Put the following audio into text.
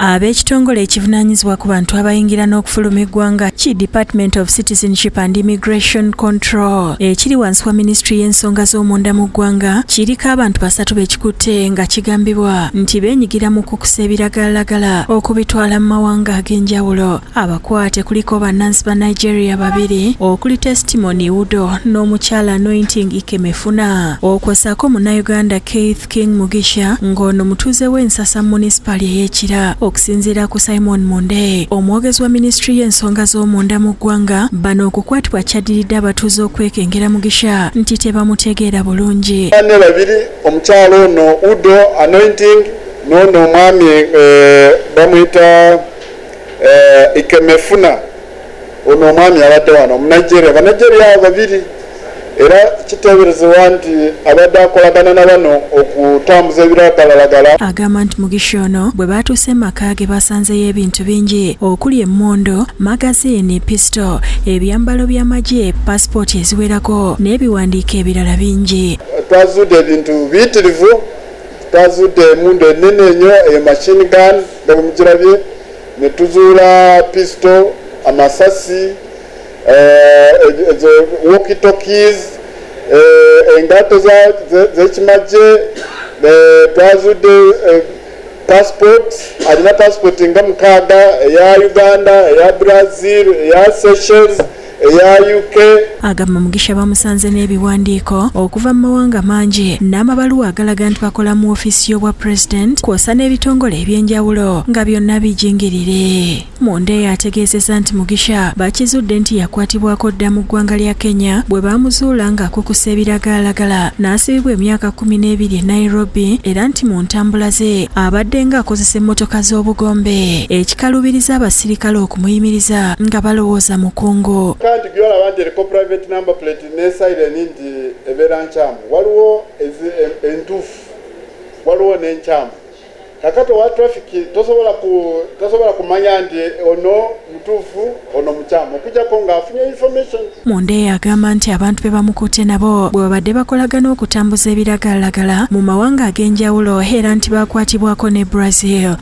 Ab'ekitongole ekivunaanyizibwa ku bantu abayingira n'okufuluma eggwanga ki Department of Citizenship and Immigration Control ekiri wansi wa Ministry y'ensonga z'omunda mu ggwanga kiriko abantu 3 b'ekikutte nga kigambibwa nti beenyigira mu kukusa ebiragalalagala okubitwala mu mawanga ag'enjawulo. Abakwate kuliko bannansi ba Nigeria 2 okuli Testimony Udo n'omukyala Anointing Ikemefuna okwosaako Munnayuganda Keith King Mugisha ng'ono mutuuze w'Ensasa Municipal ey'Ekira. Okusinziira ku Simon Munde, omwogezi wa Ministry y'ensonga z'omunda mu ggwanga, bano okukwatibwa kyaddiridde abatuuze okwekengera Mugisha nti tebamutegeera bulungi. Bane 2 omukyalo ono Udo Anointing n'ono omwami bamuyita Ikemefuna ono omwami abadde wano Nigeria. Banigeria 2 era kiteeberezebwa nti abadde akolagana na bano okutambuza ebiragalalagala. Agamba nti Mugisha ono bwe baatuuse maka ge basanzeyo ebintu bingi okuli emmondo, magazini, pisto, ebyambalo by'amagye, passport eziwerako n'ebiwandiiko ebirala bingi. Twazudde ebintu biyitirivu, twazudde emmundu ennene ennyo eyo machine gun nga bwe mugirabye, ne tuzuula pisto, amasasi, walkie talkies, engato z'ekimagye, twazudde passport, alina passport nga 6 eya Uganda, eya Brazil, eya Seychelles, eya UK. Agamba Mugisha bamusanze n'ebiwandiiko okuva mu mawanga mangi n'amabaluwa agalaga nti bakola mu ofiisi y'obwa President kwosa n'ebitongole ebyenjawulo nga byonna bijingirire. Monde yategeezezza nti Mugisha bakizudde nti yakwatibwako dda mu ggwanga lya Kenya bwe bamuzuula ng'akukusa ebiragalalagala n'asibibwa emyaka 12 e Nairobi era nti mu ntambula ze abadde ng'akozesa emmotoka z'obugombe ekikalubiriza abasirikale okumuyimiriza nga balowooza mukungu. Kandi gyolaba nti eriko private number plate ne siren nti ebeera nkyamu, waliwo entuufu, waliwo n'enkyamu. Kakati owa traffic tosobola kumanya nti ono mutuufu ono mukyamu okujjako ng'afunye information. Monde yagamba nti abantu be bamukutte nabo bwe babadde bakolagana okutambuza ebiragalalagala mu mawanga ag'enjawulo era nti bakwatibwako ne Brazil.